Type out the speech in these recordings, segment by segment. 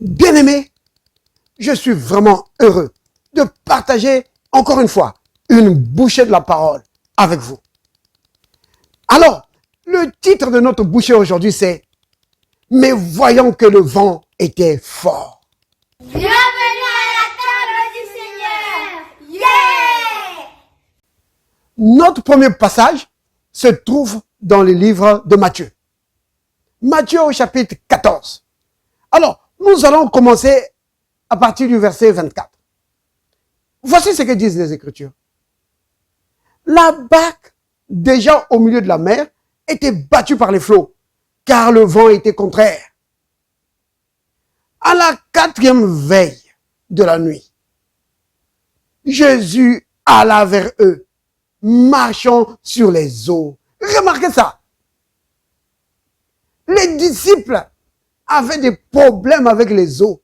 Bien-aimés, je suis vraiment heureux de partager encore une fois une bouchée de la parole avec vous. Alors, le titre de notre bouchée aujourd'hui c'est « Mais voyons que le vent était fort ». Bienvenue à la table du Seigneur. Yeah! Notre premier passage se trouve dans le livre de Matthieu. Matthieu au chapitre 14. Alors, nous allons commencer à partir du verset 24. Voici ce que disent les Écritures. La barque, déjà au milieu de la mer, était battue par les flots, car le vent était contraire. À la 4e veille de la nuit, Jésus alla vers eux, marchant sur les eaux. Remarquez ça. Les disciples avaient des problèmes avec les eaux.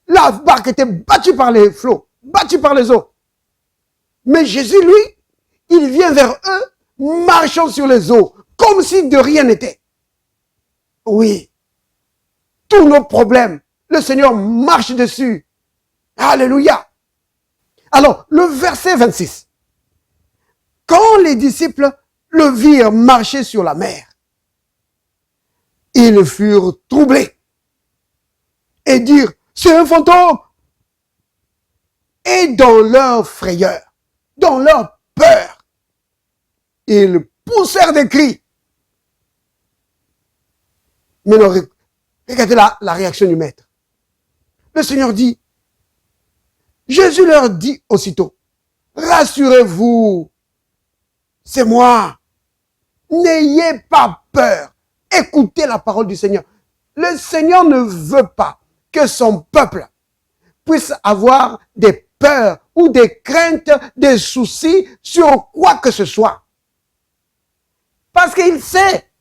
La barque était battue par les flots, battue par les eaux. Mais Jésus, lui, il vient vers eux, marchant sur les eaux, comme si de rien n'était. Oui, tous nos problèmes, le Seigneur marche dessus. Alléluia. Alors, le verset 26. Quand les disciples le virent marcher sur la mer, ils furent troublés et dirent, c'est un fantôme. Et dans leur frayeur, dans leur peur, ils poussèrent des cris. Mais non, regardez la réaction du maître. Le Seigneur dit, Jésus leur dit aussitôt, rassurez-vous, c'est moi. N'ayez pas peur. Écoutez la parole du Seigneur. Le Seigneur ne veut pas que son peuple puisse avoir des peurs ou des craintes, des soucis sur quoi que ce soit. Parce qu'il sait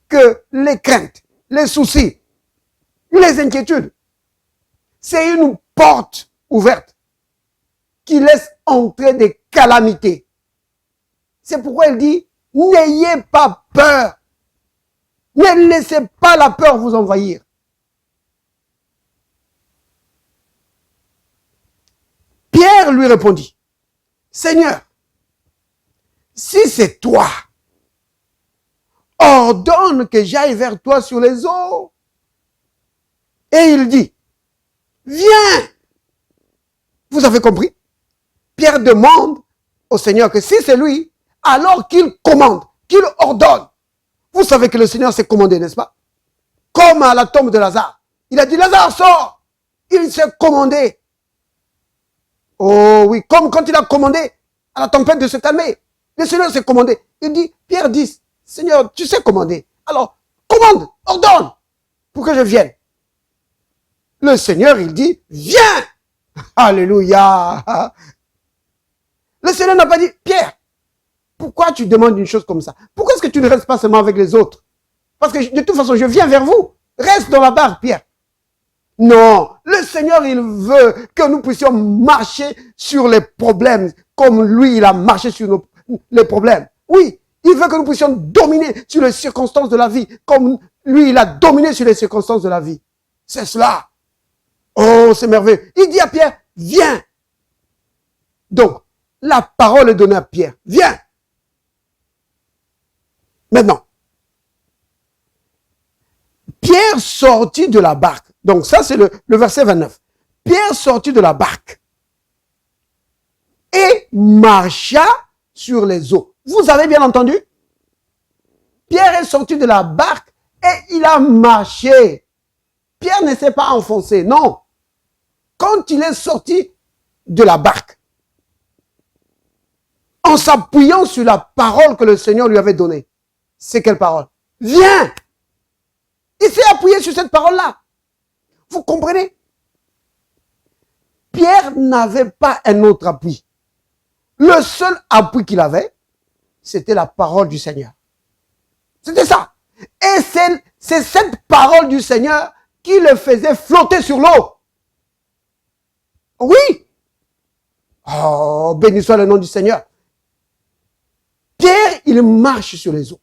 que les craintes, les soucis, les inquiétudes, c'est une porte ouverte qui laisse entrer des calamités. C'est pourquoi il dit, n'ayez pas peur. Ne laissez pas la peur vous envahir. Pierre lui répondit, Seigneur, si c'est toi, ordonne que j'aille vers toi sur les eaux. Et il dit, viens. Vous avez compris? Pierre demande au Seigneur que si c'est lui, alors qu'il commande, qu'il ordonne. Vous savez que le Seigneur s'est commandé, n'est-ce pas? Comme à la tombe de Lazare. Il a dit, Lazare, sors. Il s'est commandé. Oh oui, comme quand il a commandé à la tempête de se calmer. Le Seigneur s'est commandé. Il dit, Pierre dit, Seigneur, tu sais commander. Alors, commande, ordonne, pour que je vienne. Le Seigneur, il dit, viens. Alléluia. Le Seigneur n'a pas dit, Pierre, pourquoi tu demandes une chose comme ça? Pourquoi est-ce que tu ne restes pas seulement avec les autres? Parce que de toute façon, je viens vers vous. Reste dans la barque, Pierre. Non, le Seigneur, il veut que nous puissions marcher sur les problèmes comme lui, il a marché sur les problèmes. Oui, il veut que nous puissions dominer sur les circonstances de la vie comme lui, il a dominé sur les circonstances de la vie. C'est cela. Oh, c'est merveilleux. Il dit à Pierre, viens. Donc, la parole est donnée à Pierre. Viens. Maintenant, Pierre sortit de la barque. Donc ça, c'est le verset 29. Pierre sortit de la barque et marcha sur les eaux. Vous avez bien entendu? Pierre est sorti de la barque et il a marché. Pierre ne s'est pas enfoncé, non. Quand il est sorti de la barque, en s'appuyant sur la parole que le Seigneur lui avait donnée, c'est quelle parole? Viens! Il s'est appuyé sur cette parole-là. Vous comprenez? Pierre n'avait pas un autre appui. Le seul appui qu'il avait, c'était la parole du Seigneur. C'était ça. Et c'est cette parole du Seigneur qui le faisait flotter sur l'eau. Oui. Oh, béni soit le nom du Seigneur. Pierre, il marche sur les eaux.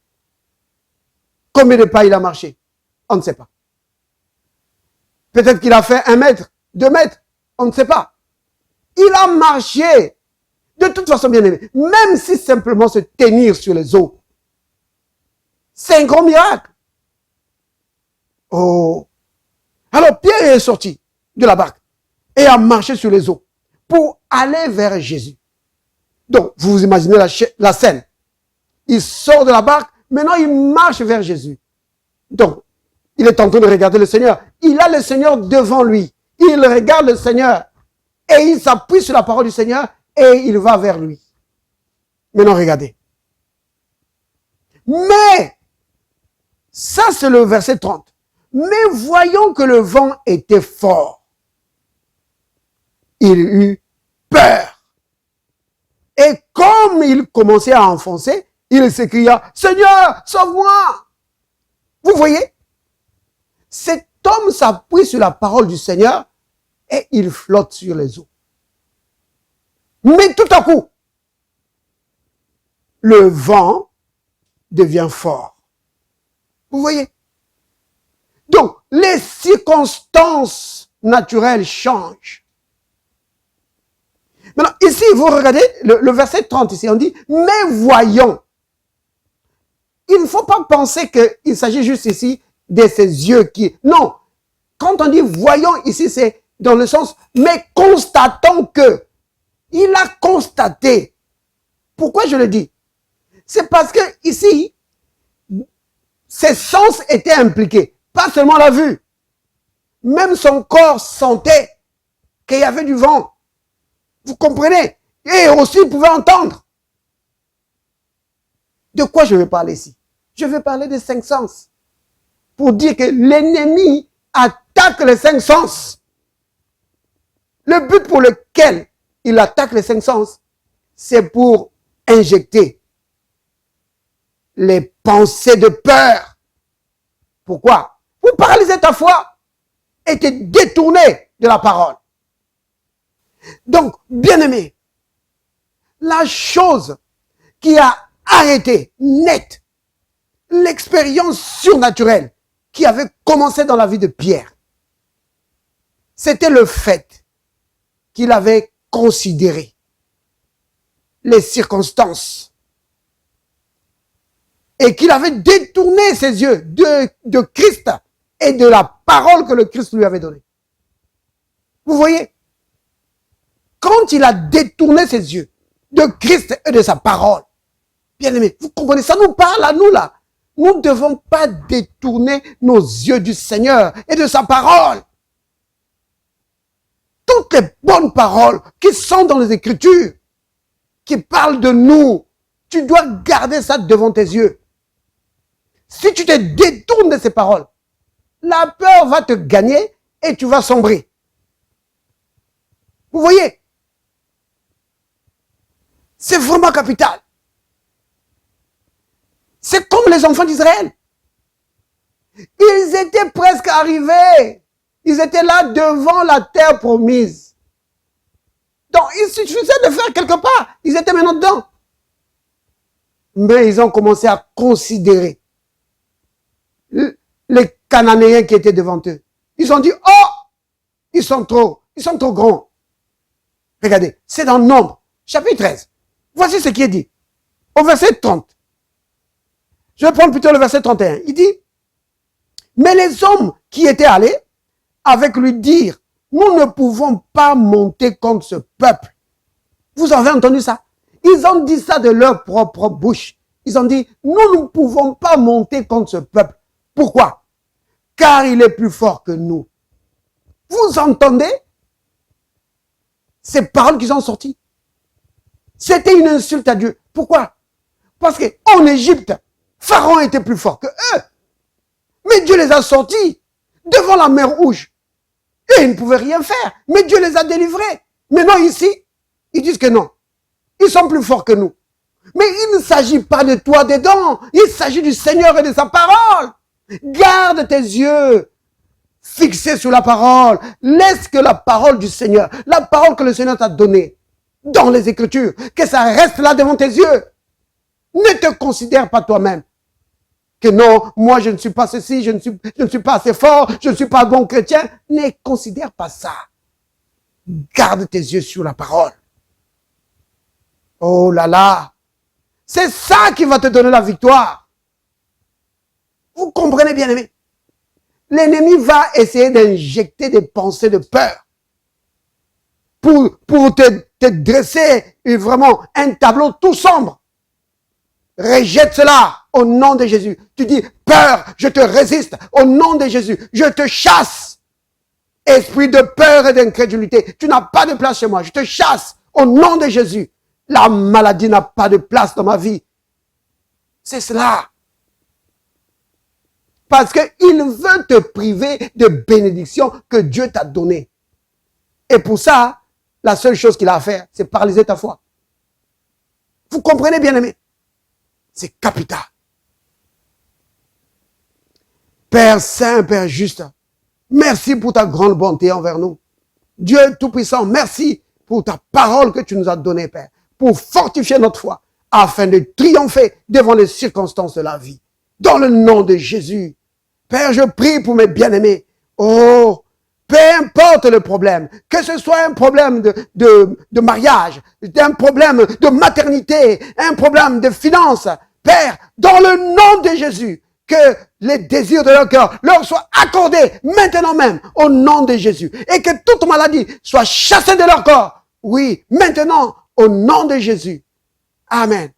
Combien de pas il a marché? On ne sait pas. Peut-être qu'il a fait 1 mètre, 2 mètres, on ne sait pas. Il a marché. De toute façon, bien aimé, même si simplement se tenir sur les eaux, c'est un grand miracle. Oh. Alors Pierre est sorti de la barque et a marché sur les eaux pour aller vers Jésus. Donc, vous vous imaginez la scène. Il sort de la barque, maintenant il marche vers Jésus. Donc, il est en train de regarder le Seigneur. Il a le Seigneur devant lui. Il regarde le Seigneur et il s'appuie sur la parole du Seigneur et il va vers lui. Maintenant, regardez. Mais, ça c'est le verset 30. Mais voyons que le vent était fort. Il eut peur. Et comme il commençait à enfoncer, il s'écria, « Seigneur, sauve-moi !» Vous voyez? Cet homme s'appuie sur la parole du Seigneur et il flotte sur les eaux. Mais tout à coup, le vent devient fort. Vous voyez? Donc, les circonstances naturelles changent. Maintenant, ici, vous regardez le verset 30 ici, on dit, mais voyons. Il ne faut pas penser qu'il s'agit juste ici de ses yeux qui... Non, quand on dit voyons ici, c'est dans le sens, mais constatons que. Il a constaté. Pourquoi je le dis? C'est parce que ici, ses sens étaient impliqués. Pas seulement la vue. Même son corps sentait qu'il y avait du vent. Vous comprenez? Et aussi, il pouvait entendre. De quoi je vais parler ici? Je vais parler des 5 sens. Pour dire que l'ennemi attaque les 5 sens. Le but pour lequel il attaque les 5 sens, c'est pour injecter les pensées de peur. Pourquoi? Pour paralyser ta foi et te détourner de la parole. Donc, bien-aimé, la chose qui a arrêté net l'expérience surnaturelle qui avait commencé dans la vie de Pierre, c'était le fait qu'il avait considéré les circonstances et qu'il avait détourné ses yeux de Christ et de la parole que le Christ lui avait donnée. Vous voyez? Quand il a détourné ses yeux de Christ et de sa parole, bien aimé, vous comprenez, ça nous parle à nous là. Nous ne devons pas détourner nos yeux du Seigneur et de sa parole. Toutes les bonnes paroles qui sont dans les Écritures, qui parlent de nous, tu dois garder ça devant tes yeux. Si tu te détournes de ces paroles, la peur va te gagner et tu vas sombrer. Vous voyez? C'est vraiment capital. C'est comme les enfants d'Israël. Ils étaient presque arrivés. Ils étaient là devant la terre promise. Donc, il suffisait de faire quelque part. Ils étaient maintenant dedans. Mais ils ont commencé à considérer les Cananéens qui étaient devant eux. Ils ont dit, oh, ils sont trop grands. Regardez, c'est dans Nombre, chapitre 13. Voici ce qui est dit. Au verset 30. Je vais prendre plutôt le verset 31. Il dit, mais les hommes qui étaient allés avec lui dirent, nous ne pouvons pas monter contre ce peuple. Vous avez entendu ça? Ils ont dit ça de leur propre bouche. Ils ont dit, nous ne pouvons pas monter contre ce peuple. Pourquoi? Car il est plus fort que nous. Vous entendez ces paroles qu'ils ont sorties? C'était une insulte à Dieu. Pourquoi? Parce qu'en Égypte, Pharaon était plus fort que eux. Mais Dieu les a sortis devant la mer Rouge. Et ils ne pouvaient rien faire. Mais Dieu les a délivrés. Maintenant ici, ils disent que non. Ils sont plus forts que nous. Mais il ne s'agit pas de toi dedans. Il s'agit du Seigneur et de sa parole. Garde tes yeux fixés sur la parole. Laisse que la parole du Seigneur, la parole que le Seigneur t'a donnée dans les Écritures, que ça reste là devant tes yeux. Ne te considère pas toi-même. que non, moi je ne suis pas ceci, je ne suis pas assez fort, je ne suis pas bon chrétien. Ne considère pas ça. Garde tes yeux sur la parole. Oh là là. C'est ça qui va te donner la victoire. Vous comprenez bien aimé? L'ennemi va essayer d'injecter des pensées de peur pour te dresser vraiment un tableau tout sombre. Rejette cela au nom de Jésus. Tu dis, peur, je te résiste au nom de Jésus. Je te chasse. Esprit de peur et d'incrédulité, tu n'as pas de place chez moi. Je te chasse au nom de Jésus. La maladie n'a pas de place dans ma vie. C'est cela. Parce qu'il veut te priver de bénédictions que Dieu t'a données. Et pour ça, la seule chose qu'il a à faire, c'est paralyser ta foi. Vous comprenez bien aimé? C'est capital. Père Saint, Père juste, merci pour ta grande bonté envers nous. Dieu Tout-Puissant, merci pour ta parole que tu nous as donnée, Père, pour fortifier notre foi, afin de triompher devant les circonstances de la vie. Dans le nom de Jésus, Père, je prie pour mes bien-aimés. Oh, peu importe le problème, que ce soit un problème de mariage, un problème de maternité, un problème de finances, Père, dans le nom de Jésus, que les désirs de leur cœur leur soient accordés maintenant même, au nom de Jésus, et que toute maladie soit chassée de leur corps. Oui, maintenant, au nom de Jésus. Amen.